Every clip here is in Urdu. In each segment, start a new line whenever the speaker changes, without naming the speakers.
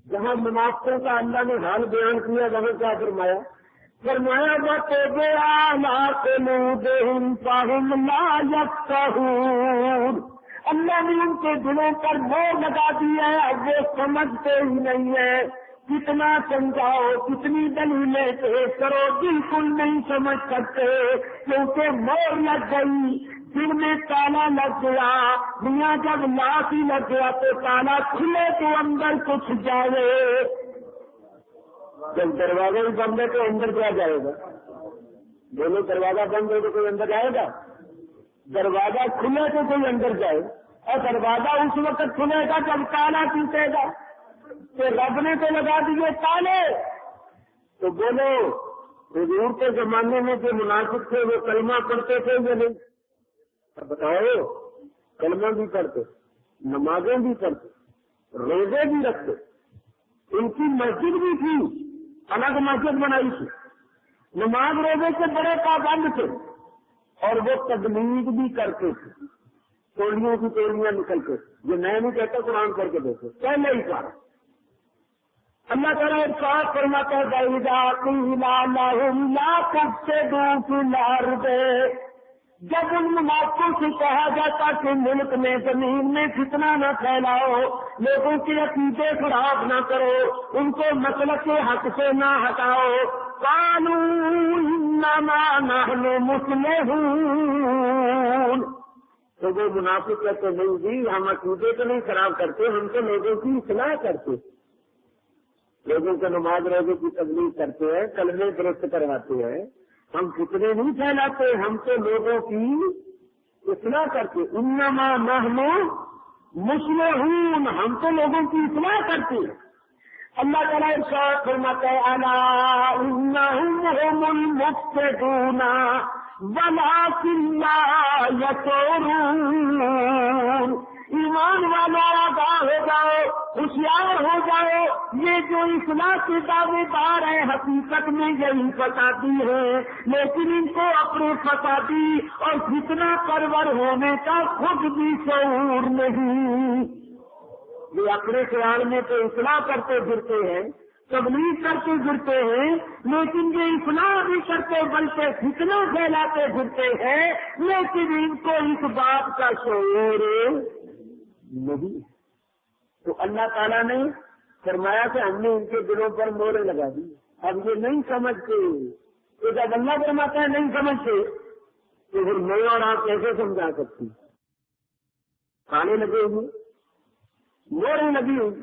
جہاں منافقوں کا اللہ نے حال بیان کیا وہاں کیا فرمایا؟ فرمایا اللہ نے ان کے دلوں پر مور لگا دی ہے، اب وہ سمجھتے ہی نہیں ہے، کتنا سمجھاؤ کتنی دلیلیں پیش کرو بالکل نہیں سمجھ سکتے، کیونکہ مور لگ گئی، دل میں تالا لگ گیا، میاں جب لاک ہی لگ گیا تو تالا کھلے تو اندر کچھ جائے، جب دروازہ بھی بند ہے تو اندر کیا جائے گا؟ بولو دروازہ بند ہے تو کوئی اندر جائے گا؟ دروازہ کھلے تو کوئی اندر جائے، اور دروازہ اس وقت کھلے گا جب تالا ٹوٹے گا، تو رب نے تو لگا دیے تالے۔ تو بولو حضور کے زمانے میں جو منافق تھے وہ کلمہ پڑھتے تھے یا نہیں؟ بتاؤ، کلمہ بھی پڑھتے، نمازیں بھی پڑھتے، روزے بھی رکھتے، ان کی مسجد بھی تھی، الگ مسجد بنائی تھی، نماز روزے سے بڑے پابند تھے، اور وہ تبلیغ بھی کرتے تھے، ٹولیوں کی ٹولیاں نکلتے، یہ میں نہیں کہتا، قرآن پڑھ کے دیکھو، پہلے ہی کہا اللہ تعالیٰ ارشاد فرماتا ہے وَإِذَا قِيلَ لَهُمْ لَا تُفْسِدُوا فِي الْأَرْضِ، جب ان منافقوں سے کہا جاتا کہ ملک میں زمین میں فتنہ نہ پھیلاؤ، لوگوں کے عقیدے خراب نہ کرو، ان کو مسلک کے حق سے نہ ہٹاؤ، قَالُوا إِنَّمَا نَحْنُ مُصْلِحُونَ، تو وہ منافق کہتے نہیں جی ہم عقیدے کو نہیں خراب کرتے، ہم تو لوگوں کی اصلاح کرتے، لوگوں کو نماز روزے کی تبلیغ کرتے ہیں، کلمے درست کرواتے ہیں، ہم فتنے نہیں پھیلاتے، ہم تو لوگوں کی اصلاح کرتے، انما نحن مصلحون، ہم تو لوگوں کی اصلاح کرتے ہیں۔ اللہ تعالیٰ ارشاد فرماتا ہے الا انہم هم المفسدون ولکن لا یشعرون، ایمان والو آگاہ ہو جاؤ، ہوشیار ہو جاؤ، یہ جو اصلاح کے دعوے دار ہیں حقیقت میں یہی فسادی ہے، لیکن ان کو اپنے فسادی اور فتنہ پرور ہونے کا خود بھی شعور نہیں، یہ اپنے خیال میں تو اصلاح کرتے پھرتے ہیں، تبلیغ کرتے پھرتے ہیں، لیکن یہ اصلاح نہیں کرتے بلکہ فتنہ پھیلاتے پھرتے ہیں، لیکن ان کو اس بات کا شعور نہیں۔ تو اللہ تعالیٰ نے فرمایا کہ ہم نے ان کے دلوں پر مورے لگا دی، اب یہ نہیں سمجھتے، تو جب اللہ فرماتا ہے نہیں سمجھتے تو پھر میں اور آپ کیسے سمجھا سکتی؟ کھانے لگے ہوئے، مورے لگی ہوئی،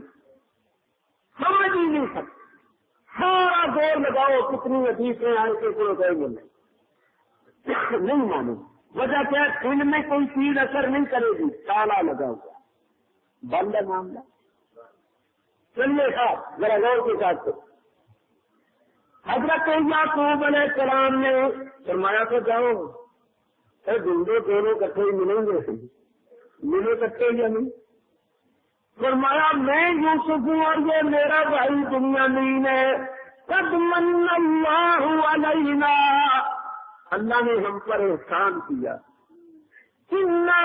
سمجھ ہی نہیں سکتے، سارا زور لگاؤ کتنی حدیثیں آئے کہ کوئی کہیں گے نہیں مانو، وجہ کیا؟ ان میں کوئی چیز اثر نہیں کرے گی، تالا لگا ہوا بند ہے معاملہ۔ چلیے صاحب ذرا غور کے ساتھ حضرت یعقوب علیہ السلام نے فرمایا تو جاؤ دنڈے دونوں کٹھے ہی ملیں گے، ملے کٹھے یا نہیں؟ فرمایا میں یوسف ہوں اور یہ میرا بھائی بنیامین ہے، قد من اللہ علینا، اللہ نے ہم پر احسان کیا، انہ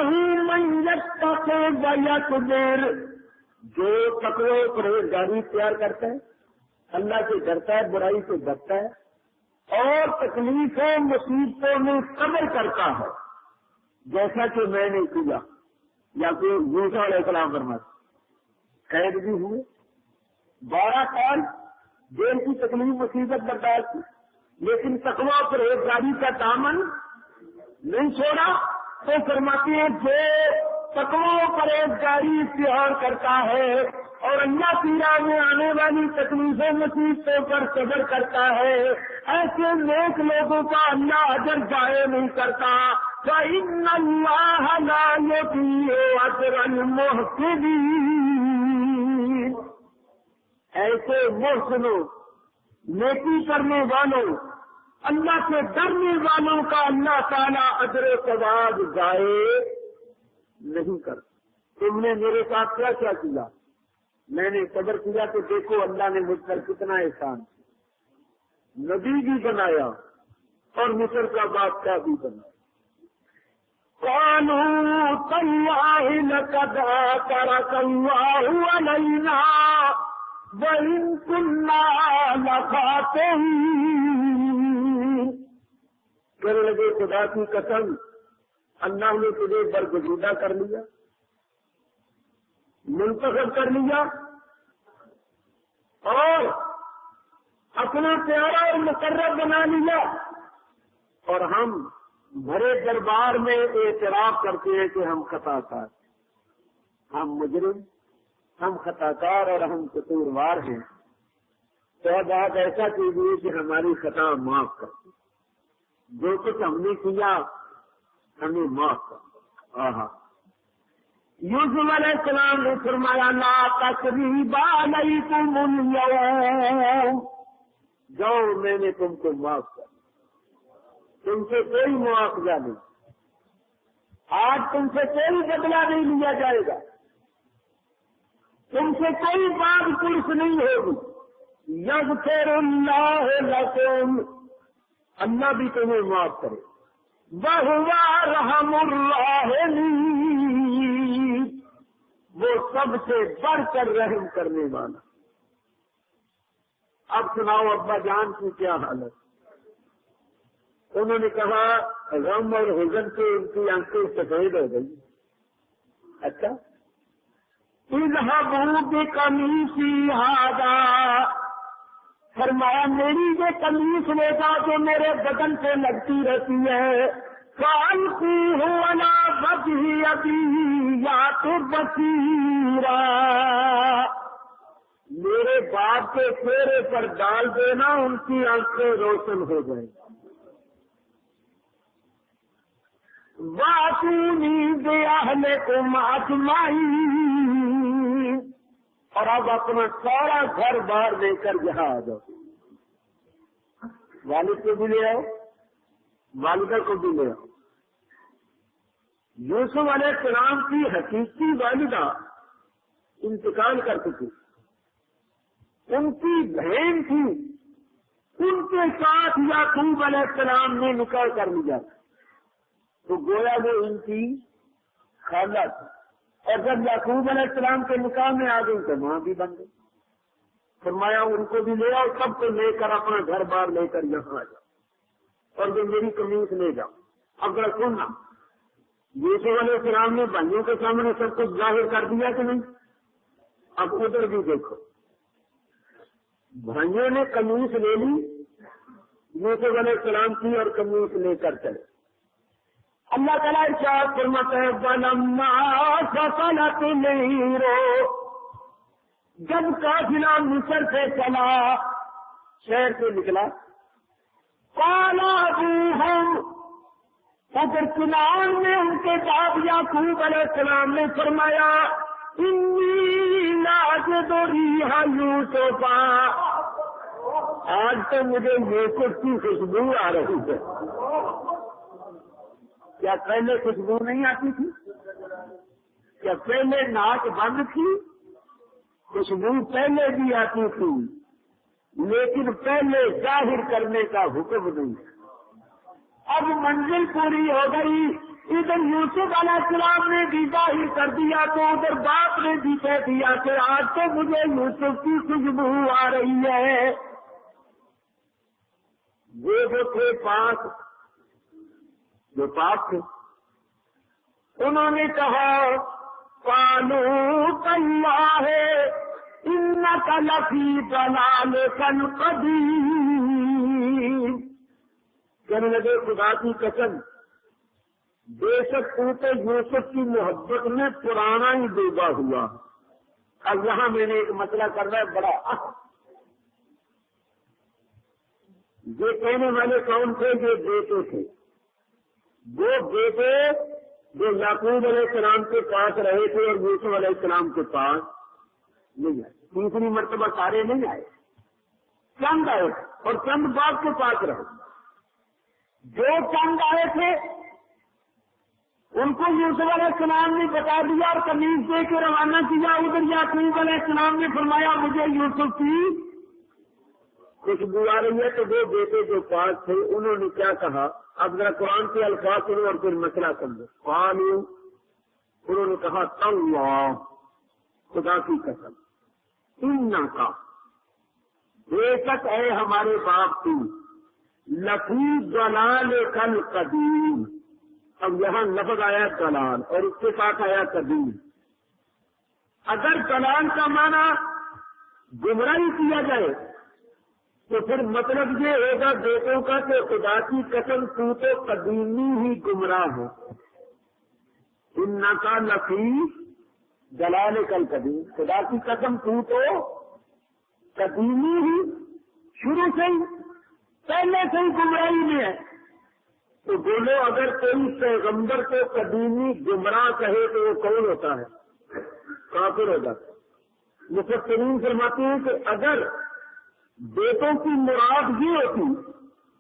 من یتق ویصبر، جو تقوی و پرہیزگاری اختیار کرتا ہے، اللہ سے ڈرتا ہے، برائی سے ڈرتا ہے، اور تکلیفوں مصیبتوں میں صبر کرتا ہے، جیسا کہ میں نے کیا، یا کہ موسیٰ علیہ السلام فرماتے قید بھی ہوئے، 12 سال جیل کی تکلیف مصیبت برداشت کی، لیکن تقوی و پرہیزگاری کا دامن نہیں چھوڑا، تو فرماتے ہیں جو تقوی و پرہیزگاری اختیار کرتا ہے اور اللہ کی راہ میں آنے والی تکلیفوں مصیبتوں پر صبر کرتا ہے، ایسے نیک لوگوں کا اللہ اجر ضائع نہیں کرتا، فَإِنَّ اللَّهَ لَا يُضِيعُ أَجْرَ الْمُحْسِنِينَ، ایسے محسنوں، نیکی کرنے والوں، اللہ سے ڈرنے والوں کا اللہ تعالیٰ اجر و ثواب ضائع نہیں کرتا۔ تم نے میرے ساتھ کیا کیا کیا؟ میں نے صبر کیا تو دیکھو اللہ نے مجھ پر کتنا احسان کیا، نبی بھی بنایا اور مصر کا بادشاہ بھی بنایا۔ قالوا تاللہ لقد آثرک اللہ علینا وَإِن كُنَّا لَخَاطِئِينَ۔ کہنے لگے خدا کی قسم اللہ نے تجھے برگزیدہ کر لیا، منتخب کر لیا اور اپنا پیارا اور مقرر بنا لیا، اور ہم بھرے دربار میں اعتراف کرتے ہیں کہ ہم خطا کار، ہم مجرم، ہم خطا کار اور ہم قصوروار ہیں۔ تو بات ایسا کیجیے کہ ہماری خطا معاف کر، جو کچھ ہم نے کیا ہمیں معاف کر۔ یوسف علیہ السلام نے فرمایا لا تثریب علیکم اليوم، جاؤ میں نے تم کو معاف کر، تم سے کوئی مواخذہ نہیں، آج تم سے کوئی بدلہ نہیں لیا جائے گا، تم سے کوئی بات پرس نہیں ہوگی۔ یغفر اللہ لکم، اللہ بھی تمہیں معاف کرے، وَهُوَ أَرْحَمُ الرَّاحِمِينَ، وہ سب سے بڑھ کر رحم کرنے والا۔ اب سناؤ ابا جان کی کیا حالت؟ انہوں نے کہا غم اور حزن سے ان کی آنکھیں سفید ہو گئی۔ اچھا، اذهبوا بقمیصی ھذا، فرمایا میری یہ قمیص لے جاؤ جو میرے بدن سے لگتی رہتی ہے، فَأَلْقُوهُ عَلَى وَجْهِ أَبِيهِ يَأْتِ بَصِيرًا، میرے باپ کے چہرے پر ڈال دینا، ان کی آنکھیں روشن ہو جائیں۔ وَأْتُونِي بِأَهْلِكُمْ أَجْمَعِينَ، اور اب اپنا سارا گھر بار لے کر یہاں آ جاؤ، والد کو بھی لے آؤ، والدہ کو بھی لے آؤ۔ یوسف علیہ السلام کی حقیقی والدہ انتقال کر چکی، ان کی بہن تھی، ان کے ساتھ یعقوب علیہ السلام نے نکاح کر لیا، تو گویا وہ ان کی خالہ تھی، اور جب یعقوب علیہ السلام کے نکاح میں آ گئی تو ماں بھی بن گئی۔ فرمایا ان کو بھی لے آؤ، سب کو لے کر اپنا گھر بار لے کر یہاں آ جاؤ، اور جو میری قمیص لے جاؤ۔ اب ذرا سننا، یوسف علیہ السلام نے بھائیوں کے سامنے سب کچھ ظاہر کر دیا کہ نہیں؟ اب ادھر بھی دیکھو، بھائیوں نے قمیص لے لی یوسف علیہ السلام کی اور قمیص لے کر چلے۔ اللہ تعالیٰ ارشاد فرماتا ہے وَلَمَّا فَصَلَتِ الْعِيرُ، جب قافلہ مصر سے چلا، شہر سے نکلا، قَالَ أَبُوهُمْ، ادھر کنعان میں ان کے باپ یعقوب علیہ السلام نے فرمایا إِنِّي لَأَجِدُ رِيحَ يُوسُفَ، آج تو مجھے یوسف کی خوشبو آ رہی ہے۔ کیا پہلے خوشبو نہیں آتی تھی؟ کیا پہلے ناک بند تھی؟ خوشبو پہلے بھی آتی تھی، لیکن پہلے ظاہر کرنے کا حکم نہیں۔ اب منزل پوری ہو گئی، ادھر یوسف علیہ السلام نے بھی ظاہر کر دیا تو ادھر باپ نے بھی کہہ دیا کہ آج تو مجھے یوسف کی خوشبو آ رہی ہے۔ وہ جو تھے پاس، جو پاک تھے، انہوں نے کہا قالوا تاللہ انک لفی ضلالک القدیم، کہنے لگے خدا کی قسم بے شک تو یوسف کی محبت میں پرانا ہی ڈوبا ہوا۔ اب یہاں میں نے ایک مسئلہ کرنا ہے بڑا اہم۔ یہ کہنے والے کون تھے؟ یہ بیٹے تھے، وہ بیٹے جو یعقوب علیہ السلام کے پاس رہے تھے اور یوسف علیہ السلام کے پاس نہیں آئے، تیسری مرتبہ سارے نہیں آئے، چند آئے اور چند باپ کے پاس رہے۔ جو چند آئے تھے ان کو یوسف علیہ السلام نے بتا دیا اور قمیص دے کے روانہ کیا۔ ادھر یعقوب علیہ السلام نے فرمایا مجھے یوسف کی خوشبو آ رہی ہے، تو وہ بیٹے جو پاس تھے انہوں نے کیا کہا؟ اب ذرا قرآن کے الفاظ سنو اور پھر مسئلہ سمجھو۔ قالوا، انہوں نے کہا تاللہ، خدا کی قسم، انکا، بیشک اے ہمارے باپ تو لفی ضلال کل قدیم. اب یہاں لفظ آیا ضلال اور اس کے ساتھ آیا قدیم. اگر ضلال کا معنی گمراہی کیا جائے تو پھر مطلب یہ ہوگا بیٹوں کا کہ خدا کی قسم تو قدیمی ہی گمراہ ہے. ان کا لفی ضلال کل قدیم، خدا کی قسم تو قدیمی ہی شروع سے ہی پہلے سے ہی گمراہی میں ہے. تو بولو اگر کوئی پیغمبر کو قدیمی گمراہ کہے تو وہ کون ہوتا ہے؟ کافر ہوتا ہے. مفسرین فرماتے ہیں کہ اگر بیٹوں کی مراد یہ ہوتی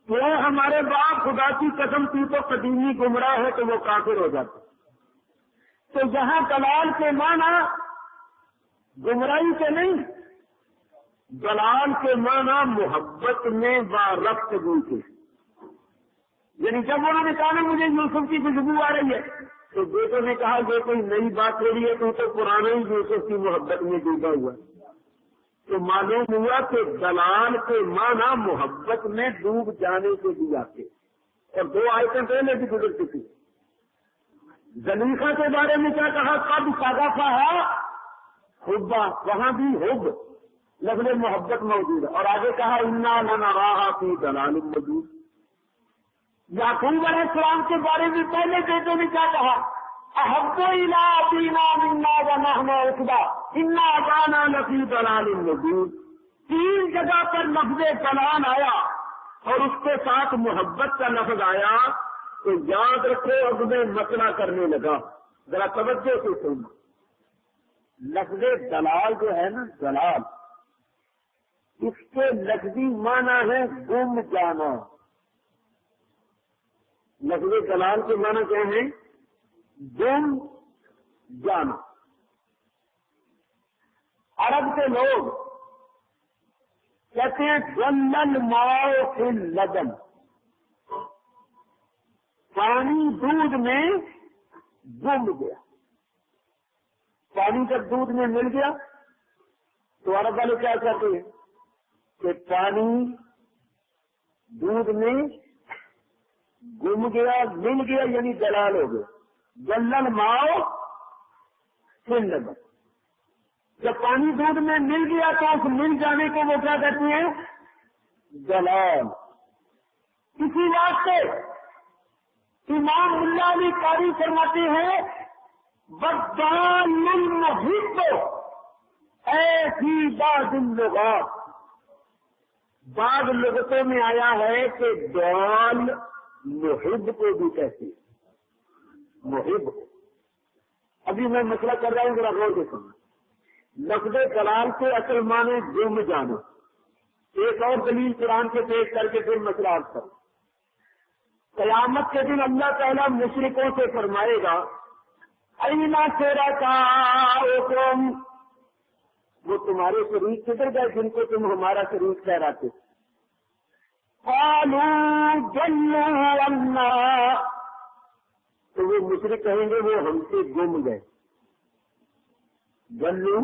کہ ہمارے باپ خدا کی قسم تو قدیمی گمراہ ہے تو وہ کافر ہو جاتا. تو یہاں دلال کے معنی گمراہی کے نہیں، دلال کے معنی محبت میں وارفتگی کے. یعنی جب انہوں نے کہا نا مجھے یوسف کی خوشبو آ رہی ہے تو بیٹوں نے کہا یہ کوئی نئی بات ہو رہی ہے تو پرانے ہی یوسف کی محبت میں ڈوبا ہوا. تو معلوم ہوا کہ دلال کے معنی محبت میں ڈوب جانے کے لیے آتے. اور 2 آیتیں پہلے بھی گزر چکی. زلیخا کے بارے میں کیا کہا؟ قد صدقها حبا، وہاں بھی حب لفظ محبت موجود ہے. اور آگے کہا انا لنراها فی ضلال مبین. یعقوب علیہ السلام کے بارے میں پہلے بیٹوں نے کیا کہا؟ احب الی ابینا منا ونحن عصبہ انا ابانا لفی ضلال مبین. 3 جگہ پر لفظ ضلال آیا اور اس کے ساتھ محبت کا لفظ آیا. تو یاد رکھو اب میں مسئلہ کرنے لگا، ذرا توجہ سے سننا. لفظ دلال جو ہے نا دلال، اس کے لفظی معنی ہے گم جانا. لفظ دلال کے معنی کیا ہے؟ گم جانا. عرب کے لوگ کہتے ہیں ضل الماء فی اللبن، پانی دودھ میں گم گیا. پانی جب دودھ میں مل گیا تو عرب والے کیا کہتے ہیں کہ پانی دودھ میں گم گیا، مل گیا یعنی دلال ہو گیا. ضل الماء فی اللبن، جب پانی دودھ میں مل گیا تو اس مل جانے کو وہ کیا کہتے ہیں؟ دلال. اسی واسطے امام ملا علی قاری فرماتے ہیں بدان المحب ایسی بعض اللغات، بعض لغتوں میں آیا ہے کہ دال محب کو بھی کہتے ہیں. محب ابھی میں مسئلہ کر رہا ہوں، ذرا غور سے سننا. لفظ دلال کے اصل معنی گم جانا. ایک اور دلیل قرآن سے پیش کر کے پھر مسئلہ آپ کروں. قیامت کے دن اللہ تعالیٰ مشرکوں سے فرمائے گا اینا شرکاؤکم، وہ تمہارے شریک کدھر گئے جن کو تم ہمارا شریک ٹھہراتے؟ قالوا ضلوا عنا، تو وہ مشرک کہیں گے وہ ہم سے گم گئے. ضلوا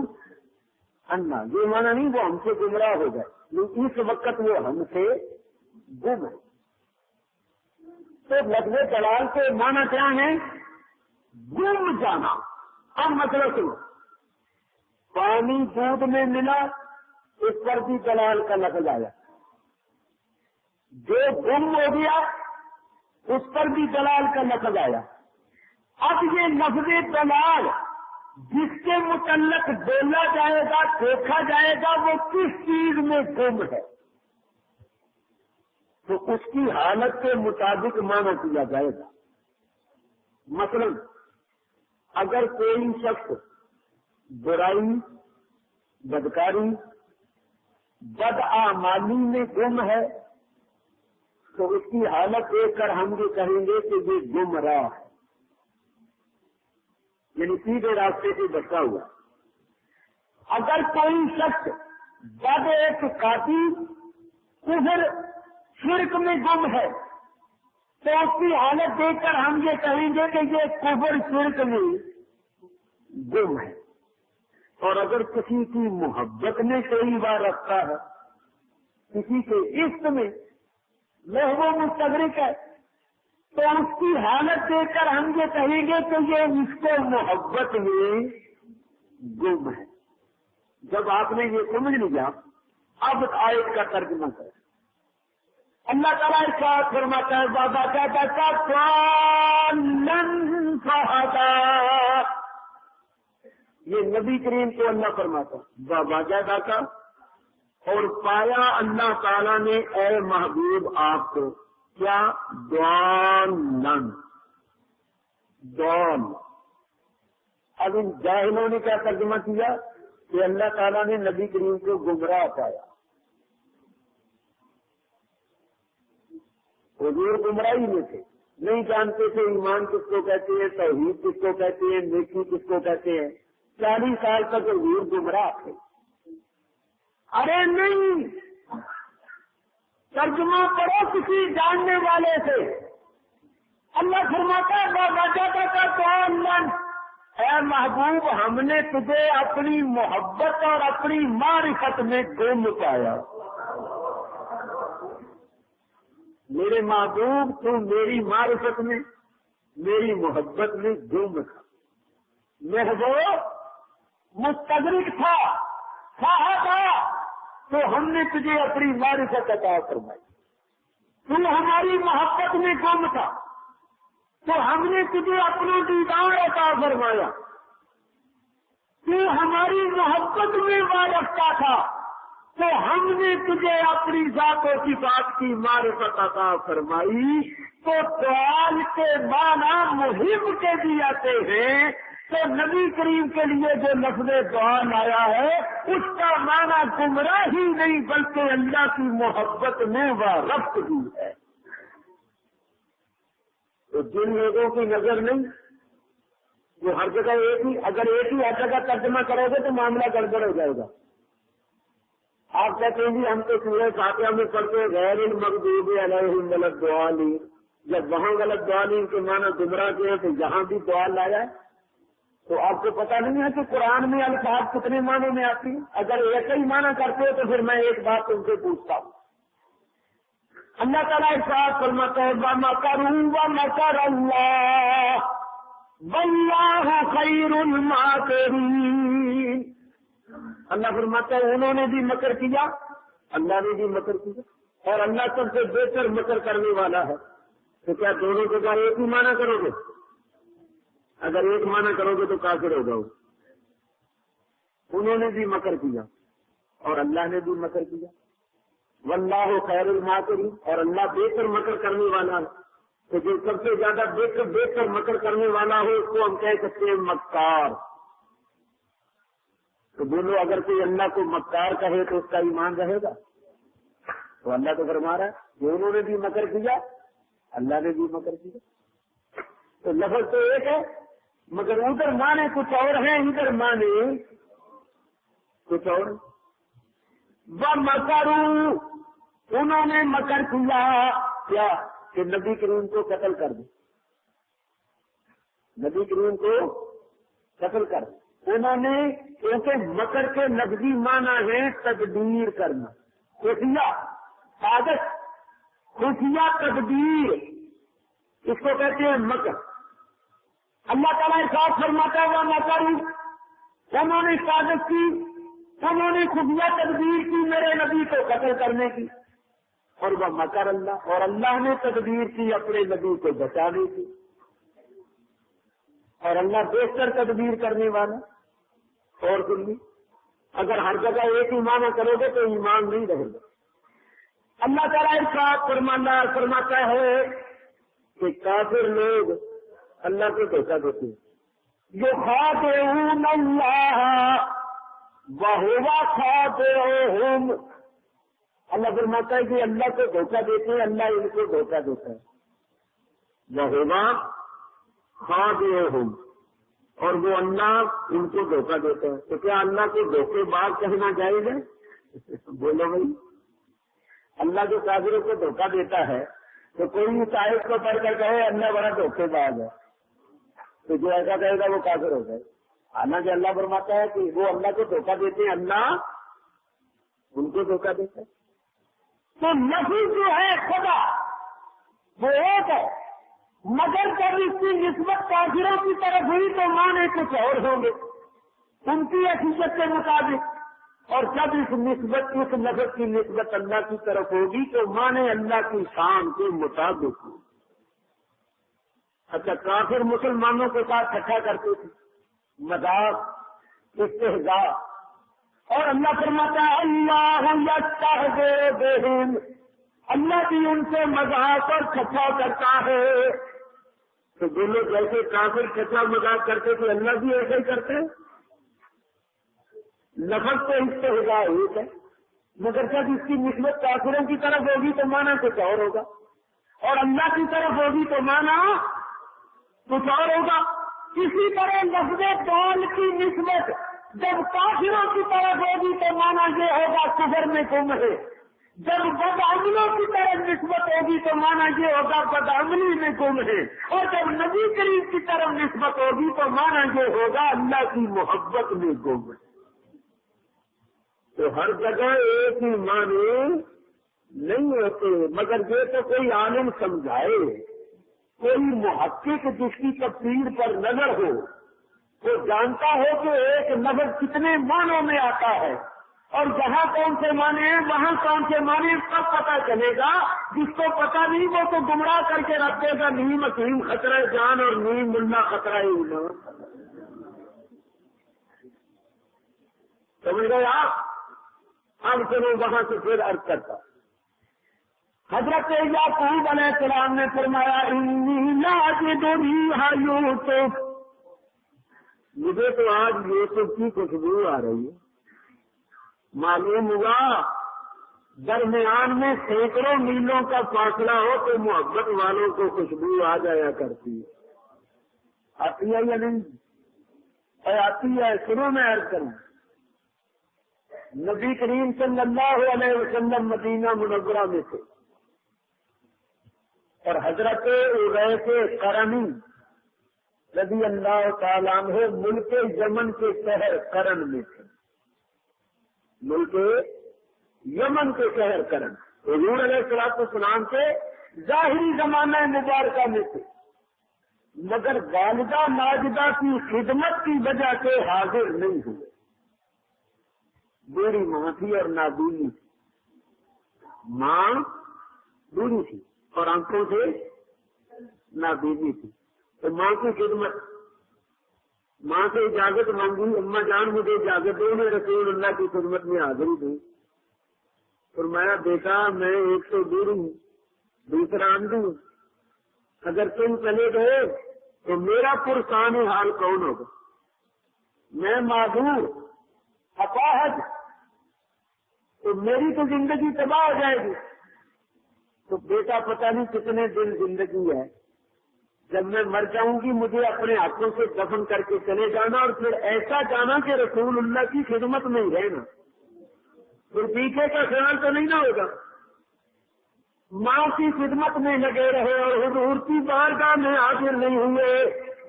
عنا یہ مانا نہیں وہ ہم سے گمراہ ہو گئے، لیکن اس وقت وہ ہم سے گم ہے. تو لفظ دلال کے معنی کیا ہے؟ گم جانا. اب مسئلہ سنو، پانی دودھ میں ملا اس پر بھی دلال کا لفظ آیا، جو گم ہو گیا اس پر بھی دلال کا لفظ آیا. اب یہ لفظ دلال جس کے متعلق بولا جائے گا دیکھا جائے گا وہ کس چیز میں گم ہے تو اس کی حالت کے مطابق معنی کیا جائے گا. مثلا اگر کوئی شخص برائی، بدکاری، بدعمالی میں گم ہے تو اس کی حالت دیکھ کر ہم یہ کہیں گے کہ یہ گمراہ ہے، یعنی سیدھے راستے سے بچا ہوا. اگر کوئی شخص بد اعتقادی، کفر، شرک میں گم ہے تو اس کی حالت دیکھ کر ہم یہ کہیں گے کہ یہ کفر شرک میں گم ہے. اور اگر کسی کی محبت میں کوئی بار رکھتا ہے کسی کے عشق میں لہو مستغرق ہے تو اس کی حالت دیکھ کر ہم یہ کہیں گے کہ یہ اس کو محبت میں گم ہے. جب آپ نے یہ سمجھ لیا اب آیت کا ترجمہ کریں. اللہ تعالیٰ ارشاد فرماتا ہے بابا کہتا تھا یہ نبی کریم کو اللہ فرماتا بابا جادا کا اور پایا اللہ تعالیٰ نے اے محبوب آپ کو کیا ضالن. اب ان جاہلوں نے کیا ترجمہ کیا کہ اللہ تعالیٰ نے نبی کریم کو گمراہ پایا. حضور گمراہی میں تھے, نہیں جانتے تھے ایمان کس کو کہتے ہیں, توحید کس کو کہتے ہیں, نیکی کس کو کہتے ہیں. 40 سال تک حضور گمراہ تھے. ارے نہیں, ترجمہ کرو کسی جاننے والے سے. اللہ فرماتا ہے باجا کا تو اے محبوب ہم نے تجھے اپنی محبت اور اپنی معرفت میں گم پایا. میرے محبوب تو میری معرفت میں میری محبت میں گم تھا. محبوب مستغرق تھا تو ہم نے تجھے اپنی معرفت عطا فرمائی. تو ہماری محبت میں گم تھا تو ہم نے تجھے اپنا دیدار عطا فرمایا. تو ہماری محبت میں وابستہ تھا تو ہم نے تجھے اپنی ذات و صفات کی معرفت عطا فرمائی. تو سوال کے معنی مہم کے بھی آتے ہیں. تو نبی کریم کے لیے جو لفظ دعان آیا ہے اس کا معنی گمراہی نہیں بلکہ اللہ کی محبت میں وابستہ بھی ہے. تو جن لوگوں کی نظر نہیں وہ ہر جگہ ایک ہی, اگر ایک ہی ہر جگہ ترجمہ کرو گے تو معاملہ گڑبڑ ہو جائے گا. آپ کہتے ہیں جی ہم تو سورہ فاتحہ میں پڑھتے ہیں غیر المغضوب علیہم ولا الضالین. جب وہاں غلط ضالین کے معنی گمراہ کے ہیں تو یہاں بھی دعا لایا ہے. تو آپ کو پتا نہیں ہے کہ قرآن میں الفاظ کتنے معنوں میں آتی ہیں. اگر ایسا ہی معنی کرتے ہو تو پھر میں ایک بات تم سے پوچھتا ہوں. اللہ تعالیٰ ارشاد فرماتا ہے وَمَكَرُوا وَمَكَرَ اللَّهُ وَاللَّهُ خَيْرُ الْمَاكِرِينَ. اللہ فرماتا ہے انہوں نے بھی مکر کیا, اللہ نے بھی مکر کیا, اور اللہ سب سے بہتر مکر کرنے والا ہے. تو کیا دونوں کو کیا ایک ہی معنی کرو گے؟ اگر ایک معنی کرو گے تو کافر ہو جاؤ. انہوں نے بھی مکر کیا اور اللہ نے بھی مکر کیا. واللہ خیر الماکرین, اور اللہ بہتر مکر کرنے والا ہے. تو جو سب سے زیادہ بہتر مکر کرنے والا ہو اس کو ہم کہہ سکتے ہیں مکار. تو بولو اگر کوئی اللہ کو مکار کہے تو اس کا ایمان رہے گا؟ تو اللہ تو فرما رہا ہے کہ انہوں نے بھی مکر کیا اللہ نے بھی مکر کیا. تو لفظ تو ایک ہے مگر ادھر مانے کچھ اور ہیں, ادھر مانے کچھ اور. وَمَكَرُوا, انہوں نے مکر کیا کیا کہ نبی کریم کو قتل کر دیں. نبی کریم کو قتل کر دیں. انہوں نے کیونکہ مکر کے لفظی معنی ہے تدبیر کرنا, خفیہ سازش, خفیہ تدبیر, اس کو کہتے ہیں مکر. اللہ تعالیٰ ارشاد فرماتا ہے وَمَكَرُوا, انہوں نے سازش کی, انہوں نے خفیہ تدبیر کی میرے نبی کو قتل کرنے کی. اور وہ مکر اللہ, اور اللہ نے تدبیر کی اپنے نبی کو بچانے کی. اور اللہ بہتر تدبیر کرنے والا. اور سنی اگر ہر جگہ ایک ہی معنی کرو گے تو ایمان نہیں رہے گا. اللہ تعالیٰ ارشاد فرماتا ہے کہ کافر لوگ اللہ کو دھوکہ دیتے ہیں. یخادعون اللہ وَهُوَ خَادِعُهُمْ. اللہ فرماتا ہے کہ اللہ کو دھوکہ دیتے ہیں, اللہ ان کو دھوکہ دیتا ہے. وَهُوَ خَادِعُهُمْ, اور وہ اللہ ان کو دھوکہ دیتا ہے. تو کیا اللہ کو دھوکے باز کہنا جائز ہے؟ بولو بھائی, اللہ جو کافروں کو دھوکہ دیتا ہے تو کوئی اس آیت کو پڑھ کر کہے اللہ بڑا دھوکے باز ہے, تو جو ایسا کہے گا وہ کافر ہو جائے. حالانکہ اللہ فرماتا ہے کہ وہ اللہ کو دھوکہ دیتے ہیں, اللہ ان کو دھوکہ دیتا ہے. تو لفظ جو ہے خدا وہ ایک ہے، مگر جب اس کی نسبت کافروں کی طرف ہوئی تو معنی کچھ اور ہوں گے ان کی حقیقت کے مطابق، اور جب اس لفظ کی نسبت اللہ کی طرف ہوگی تو معنی اللہ کی شان کے مطابق ہوگی۔ اچھا، کافر مسلمانوں کے ساتھ اکٹھا کرتے تھے، مذاق، استہزاء، اور اللہ فرماتا ہے اللہ یستہزئ بہم، اللہ بھی ان سے مذاق اور ٹھٹھا کرتا ہے۔ تو جو لوگ جیسے کافر ٹھٹھا مذاق کرتے تھے اللہ بھی ایسے ہی کرتے ہیں۔ لفظ تو استہزاء ایک ہے، مگر جب اس کی نسبت کافروں کی طرف ہوگی تو معنی کچھ اور ہوگا، اور اللہ کی طرف ہوگی تو معنی کچھ اور ہوگا۔ اسی طرح لفظ قول کی نسبت جب کافروں کی طرف ہوگی تو معنی یہ ہوگا کفر میں گم ہے، جب بدعملوں کی طرف نسبت ہوگی تو معنی یہ ہوگا بدعملی میں گم ہے، اور جب نبی کریم کی طرف نسبت ہوگی تو معنی یہ ہوگا اللہ کی محبت میں گم ہے۔ تو ہر جگہ ایک ہی معنی نہیں ہوتے، مگر یہ تو کوئی عالم سمجھائے، کوئی محقق جس کی تفسیر پر نظر ہو، وہ جانتا ہو کہ ایک لفظ کتنے معنوں میں آتا ہے، اور جہاں کون سے معنی ہیں وہاں کون سے معنی کب پتہ چلے گا۔ جس کو پتہ نہیں وہ تو گمراہ کر کے رکھ دے گا، نیم حکیم خطرہ جان اور نیم ملا خطرہ ایمان۔ سمجھ گئے آپ؟ اب چلو وہاں سے پھر عرض کرتا، حضرت یعقوب علیہ السلام نے فرمایا انی لاجد ریح یوسف، مجھے تو آج یوسف کی خوشبو آ رہی ہے۔ معلوم ہوا درمیان میں سینکڑوں میلوں کا فاصلہ ہو تو محبت والوں کو خوشبو آ جایا کرتی ہے۔ آتی ہے یا نہیں؟ آتی ہے۔ شروع میں عرض کروں، نبی کریم صلی اللہ علیہ وسلم مدینہ منورہ میں تھے، اور حضرت اویس قرنی رضی اللہ تعالیٰ عنہ ملک یمن کے شہر قرن میں تھے، ملک یمن کے شہر قرن، حضور علیہ السلام کے ظاہری زمانہ مبارکہ میں تھے، مگر والدہ ماجدہ کی خدمت کی وجہ سے حاضر نہیں ہوئے۔ بوڑھی ماں تھی اور نابینا تھی، ماں بوڑھی تھی اور آنکھوں سے نابینا تھی، تو ماں کی خدمت، ماں سے اجازت مانگی، اماں جان مجھے اجازت دو، میں رسول اللہ کی خدمت میں حاضری دوں۔ فرمایا بیٹا میں ایک تو بوڑھی ہوں، دوسرا اندھی ہوں، اگر تم چلے گئے تو میرا پرسان حال کون ہوگا؟ میں معذور اپاہج، تو میری تو زندگی تباہ ہو جائے گی۔ تو بیٹا پتہ نہیں کتنے دن زندگی ہے، جب میں مر جاؤں گی مجھے اپنے ہاتھوں سے دفن کر کے چلے جانا، اور پھر ایسا جانا کہ رسول اللہ کی خدمت میں ہی رہنا، پھر پیچھے کا خیال تو نہیں نہ ہوگا۔ ماں کی خدمت میں لگے رہے اور حضور کی بارگاہ میں حاضر نہیں ہوئے،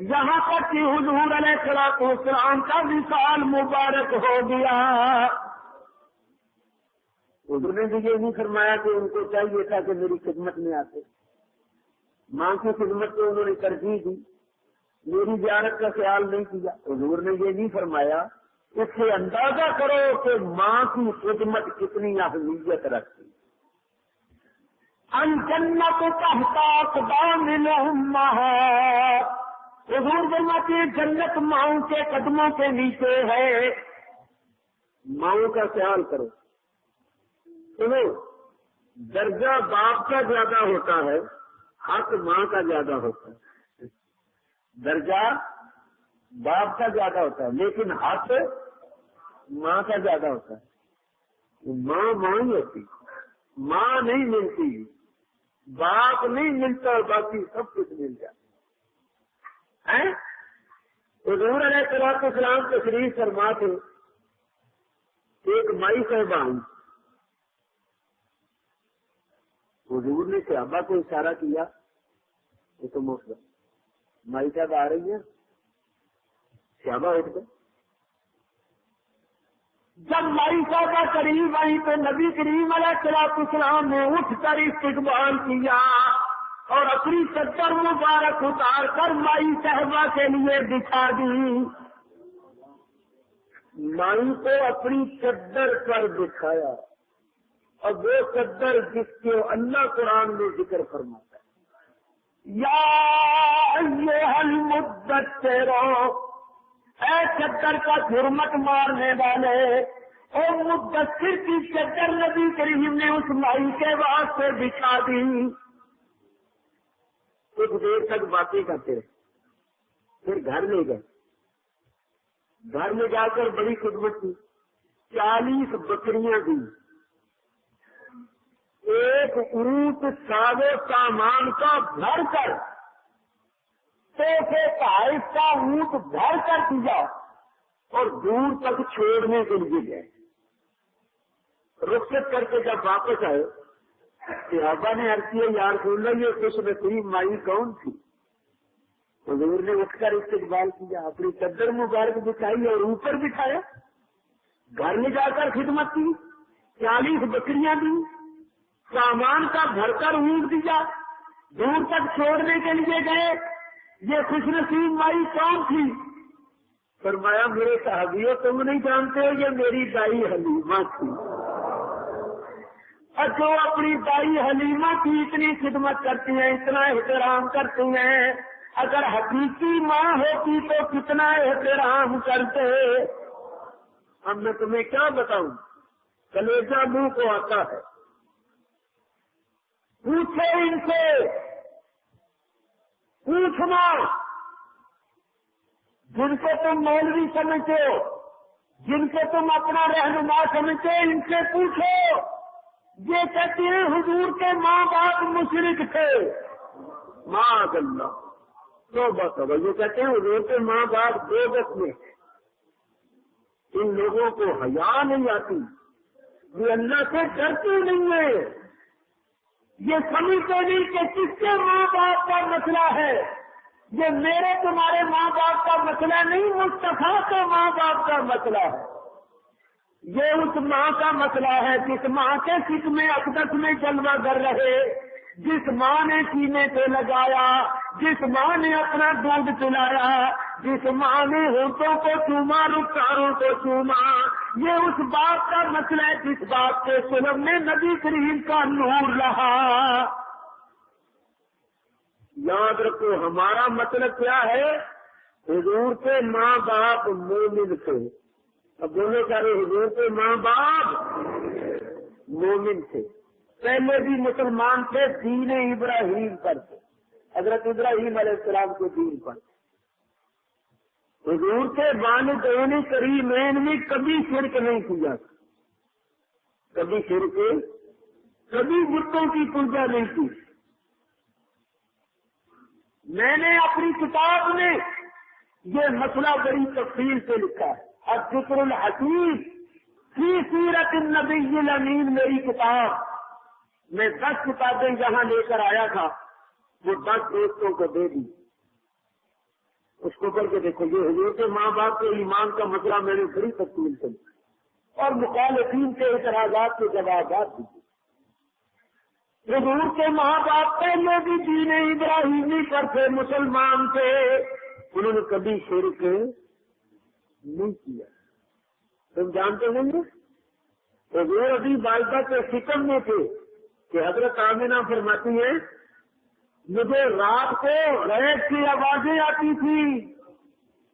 یہاں تک کہ حضور علیہ السلام کا وصال مبارک ہو گیا۔ حضور نے بھی یہ نہیں فرمایا کہ ان کو چاہیے تھا کہ میری خدمت میں آتے، ماں کی خدمت کو انہوں نے ترجیح دی، میری زیارت کا خیال نہیں کیا۔ حضور نے یہ نہیں فرمایا، اس سے اندازہ کرو کہ ماں کی خدمت کتنی اہمیت رکھتی۔ الجنت تحت اقدام الامہات، حضور فرماتے ہیں جنت ماؤں کے قدموں کے نیچے ہے۔ ماؤں کا خیال کرو، سنو، درجہ باپ کا زیادہ ہوتا ہے، حق ماں کا زیادہ ہوتا ہے۔ درجہ باپ کا زیادہ ہوتا ہے لیکن حق ماں کا زیادہ ہوتا ہے۔ ماں ماں ہی ہوتی، ماں نہیں ملتی، باپ نہیں ملتا، اور باقی سب کچھ مل جاتا ہے۔ حضور علیہ السلام تشریف فرما تھے، ایک مائی صاحبان، حضور نے صحابہ کو اشارہ کیا کہ تم اٹھ گئے، مائی صاحب آ رہی ہیں، صحابہ اٹھ گئے۔ جب مائی صاحبہ قریب آئی تو نبی کریم علیہ السلام نے اٹھ کر استقبال کیا اور اپنی چادر مبارک اتار کر مائی صاحبہ کے لیے بچھا دی. مائی کو اپنی چادر پر بچھایا اور وہ چادر جس کے اللہ قرآن میں ذکر فرماتا ہے یا ایھا المدثر، اے چادر کا جرمٹ مارنے والے، اور مدثر کی چادر نبی کریم نے اس مائی کے واسطے بچھا دی. کچھ دیر تک باتیں کرتے رہے، پھر گھر لے گئے. گھر میں جا کر بڑی خدمت کی، 40 بکریاں دی، ایک اونٹ ساز و سامان کا بھر کر، تحفے تحائف کا اونٹ بھر کر دیا اور دور تک چھوڑنے کے لیے گئے. رخصت کر کے جب واپس آئے، صحابہ نے عرض کیا یا رسول اللہ یہ خوش نصیب مائی کون تھی؟ حضور نے اٹھ کر استقبال کیا، اپنی چادر مبارک بچھائی اور اوپر بٹھایا، گھر میں جا کر خدمت کی، 40 بکریاں دی، سامان کا بھر کر اونٹ دیا، دور تک چھوڑنے کے لیے گئے. یہ خوش نصیب مائی کون تھی؟ فرمایا میرے صحابیوں تم نہیں جانتے ہو، یہ میری دائی حلیمہ تھی. اور جو اپنی دائی حلیمہ کی اتنی خدمت کرتی ہیں، اتنا احترام کرتی ہیں، اگر حقیقی ماں ہوتی تو کتنا احترام کرتے. اب میں تمہیں کیا بتاؤں، کلیجہ منہ کو آتا ہے. پوچھے ان سے، پوچھنا جن کو تم مولوی سمجھتے ہو، جن کو تم اپنا رہنما سمجھتے ہو، ان سے پوچھو. یہ کہتے ہیں حضور کے ماں باپ مشرک تھے. معاذ اللہ، توبہ توبہ. یہ کہتے ہیں حضور کے ماں باپ دوزخ میں. ان لوگوں کو حیا نہیں آتی، یہ اللہ سے ڈرتے نہیں ہیں، یہ سمجھتے نہیں کہ کس کے ماں باپ کا مسئلہ ہے. یہ میرے تمہارے ماں باپ کا مسئلہ نہیں، مصطفیٰ کے ماں باپ کا مسئلہ ہے. یہ اس ماں کا مسئلہ ہے جس ماں کے سکھ میں اقدس میں جلوہ گر رہے، جس ماں نے سینے پہ لگایا، جس ماں نے اپنا دودھ پلایا، جس ماں نے ہونٹوں کو چوما، رخساروں کو چوما. یہ اس باپ کا مسئلہ ہے جس باپ کے سلم میں نبی کریم کا نور رہا. یاد رکھو ہمارا مطلب کیا ہے، حضور کے ماں باپ مومن تھے. اب بولے کیا رہے، حضور کے ماں باپ مومن تھے، پہلے بھی مسلمان تھے، دین ابراہیم پر تھے، حضرت ابراہیم علیہ السلام کے دین پر. حضور کے والدین کریمین نے کبھی شرک نہیں کیا، کبھی شرک، کبھی بتوں کی پوجا نہیں کی. میں نے اپنی کتاب میں یہ مسئلہ بڑی تفصیل سے لکھا ہے. الذکر الحکیم فی سیرت النبی الامین میری کتاب. میں 10 کتابیں یہاں لے کر آیا تھا، وہ 10 دوستوں کو دے دی. اس کو پڑھ کے دیکھو. یہ حضور کے ماں باپ کے ایمان کا مسئلہ میں نے بڑی تفصیل سے لکھا اور مخالفین کے اعتراضات کے جوابات دیے. حضور کے ماں باپ پہلے بھی دین ابراہیمی پر تھے، مسلمان تھے، انہوں نے کبھی شرک نہیں کیا. تم جانتے ہوں گے حضور ابھی والدہ کے فکر میں تھے کہ حضرت آمنہ فرماتی ہیں مجھے رات کو ریت کی آوازیں آتی تھی،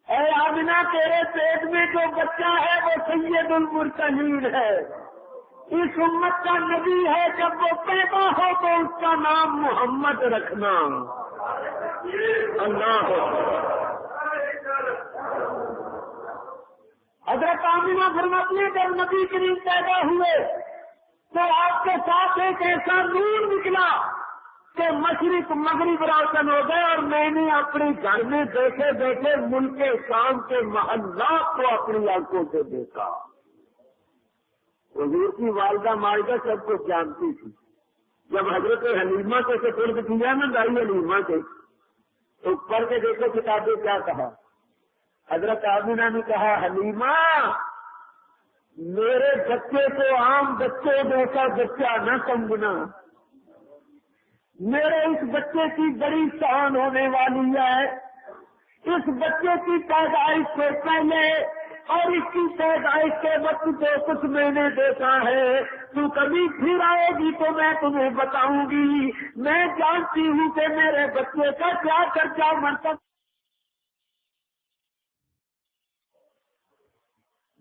اے آمنہ تیرے پیٹ میں جو بچہ ہے وہ سید المرسلین ہے، اس امت کا نبی ہے، جب وہ پیدا ہو تو اس کا نام محمد رکھنا. اللہ حضرت آمنہ فرماتی ہیں جب نبی کریم پیدا ہوئے تو آپ کے ساتھ ایک ایسا نور نکلا کہ مشرق مغرب روشن ہو گئے، اور میں نے اپنے گھر میں بیٹھے بیٹھے ملک شام کے محلات کو اپنی آنکھوں سے دیکھا. حضور کی والدہ ماجدہ سب کچھ جانتی تھی. جب حضرت حلیمہ کے سپرد کیا نا دائی حلیمہ کے، تو پڑھ کے دیکھو کتابیں کیا کہا. حضرت آمنہ نے کہا حلیمہ میرے بچے کو عام بچے جیسا بچہ نہ سمجھنا، میرے اس بچے کی بڑی شان ہونے والی ہے۔ اس بچے کی پیدائش سے پہلے اور اس کی پیدائش کے وقت جو کچھ میں نے دیکھا ہے، تو کبھی پھر آئے گی تو میں تمہیں بتاؤں گی۔ میں جانتی ہوں کہ میرے بچے کا کیا چرچا مرتبہ،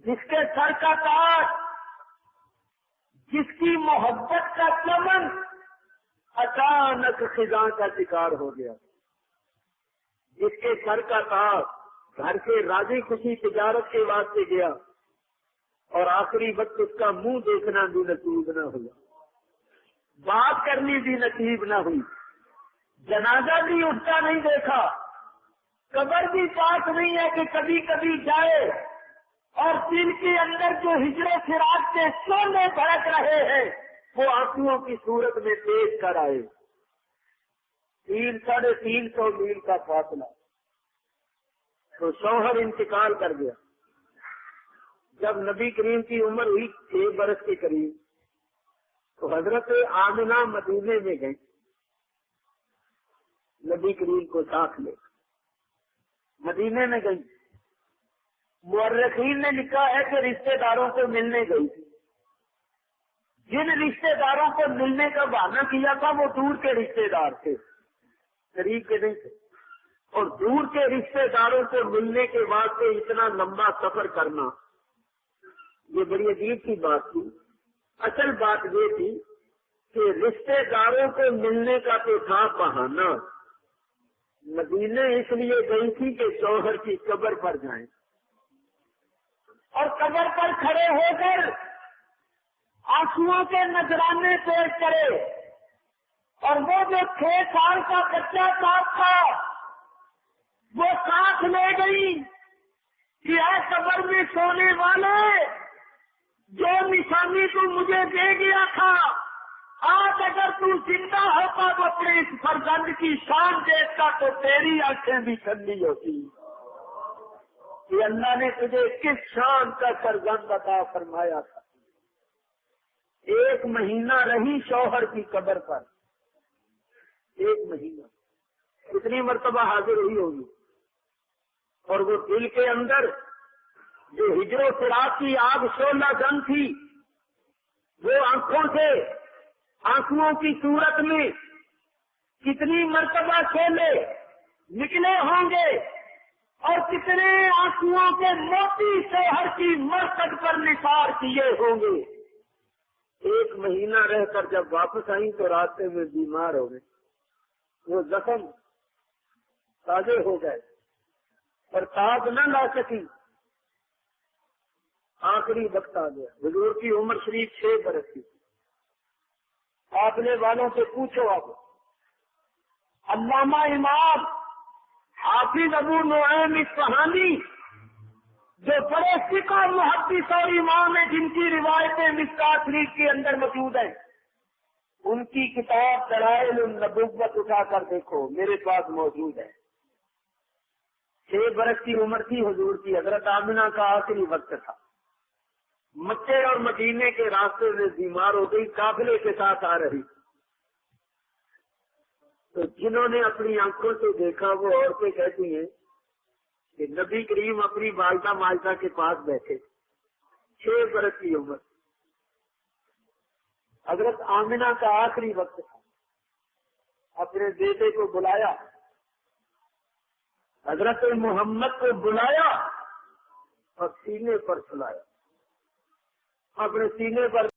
جس کے سر کا تاج، جس کی محبت کا چمن اچانک خزاں کا شکار ہو گیا، جس کے سر کا تاج گھر کے راضی خوشی تجارت کے واسطے گیا اور آخری وقت اس کا منہ دیکھنا بھی نصیب نہ ہوا، بات کرنی بھی نصیب نہ ہوئی، جنازہ بھی اٹھتا نہیں دیکھا، قبر بھی پاس نہیں ہے کہ کبھی کبھی جائے، اور دل کے اندر جو ہجر و فراق کے شعلے بھڑک رہے ہیں وہ آنسوؤں کی صورت میں پیش کر آئے۔ 300-350 میل کا فاصلہ، تو شوہر انتقال کر گیا۔ جب نبی کریم کی عمر ہوئی 6 برس کے قریب، تو حضرت آمنہ مدینے میں گئی نبی کریم کو ساتھ لے، مدینے میں گئی۔ مورخین نے لکھا ہے کہ رشتہ داروں کو ملنے گئی تھی۔ جن رشتہ داروں کو ملنے کا بہانہ کیا تھا وہ دور کے رشتہ دار تھے، قریب کے نہیں تھے، اور دور کے رشتہ داروں کو ملنے کے واسطے اتنا لمبا سفر کرنا یہ بڑی عجیب سی بات تھی۔ اصل بات یہ تھی کہ رشتہ داروں کو ملنے کا تو تھا بہانہ، مدینے اس لیے گئی تھی کہ شوہر کی قبر پر جائیں اور قبر پر کھڑے ہو کر آنسوؤں کے نذرانے پیش کرے، اور وہ جو 6 سال کا بچہ صاحب تھا وہ ساتھ لے گئی کہ اے قبر میں سونے والے، جو نشانی تو مجھے دے گیا تھا، آج اگر تو زندہ ہوتا تو اپنے اس فرزند کی شان دیکھتا تو تیری آنکھیں بھی ٹھنڈی ہوتی کہ اللہ نے تجھے کس شان کا فرزند عطا فرمایا تھا۔ 1 مہینہ رہی شوہر کی قبر پر، 1 مہینہ کتنی مرتبہ حاضر ہوئی ہوگی، اور وہ دل کے اندر جو ہجر و فراق کی آگ شعلہ جن تھی وہ آنکھوں سے آنسوؤں کی صورت میں کتنی مرتبہ شعلے نکلے ہوں گے، اور کتنے آنسوؤں کے موتی شوہر کی مرکز پر نثار کیے ہوں گے۔ 1 مہینہ رہ کر جب واپس آئیں تو راستے میں بیمار ہو گئے، وہ زخم تازے ہو گئے اور تاب نہ لا سکی، آخری وقت آ گیا۔ حضور کی عمر شریف 6 برس کی۔ قافلے والوں سے پوچھو، آپ علامہ امام حافظ ابو نعیم اصفہانی جو بڑے فقہ محدث اور امام ہیں، جن کی روایتیں مشکوٰۃ شریف کے اندر موجود ہیں، ان کی کتاب دلائل النبوت اٹھا کر دیکھو، میرے پاس موجود ہے۔ 6 برس کی عمر تھی حضور کی، حضرت آمنہ کا آخری وقت تھا، مکے اور مدینے کے راستے میں بیمار ہو گئی، قافلے کے ساتھ آ رہی، تو جنہوں نے اپنی آنکھوں سے دیکھا وہ عورتیں کہتی ہیں کہ نبی کریم اپنی والدہ ماجدہ کے پاس بیٹھے، 6 برس کی عمر، حضرت آمنہ کا آخری وقت تھا، اپنے بیٹے کو بلایا، حضرت محمد کو بلایا اور سینے پر سلایا، اپنے سینے پر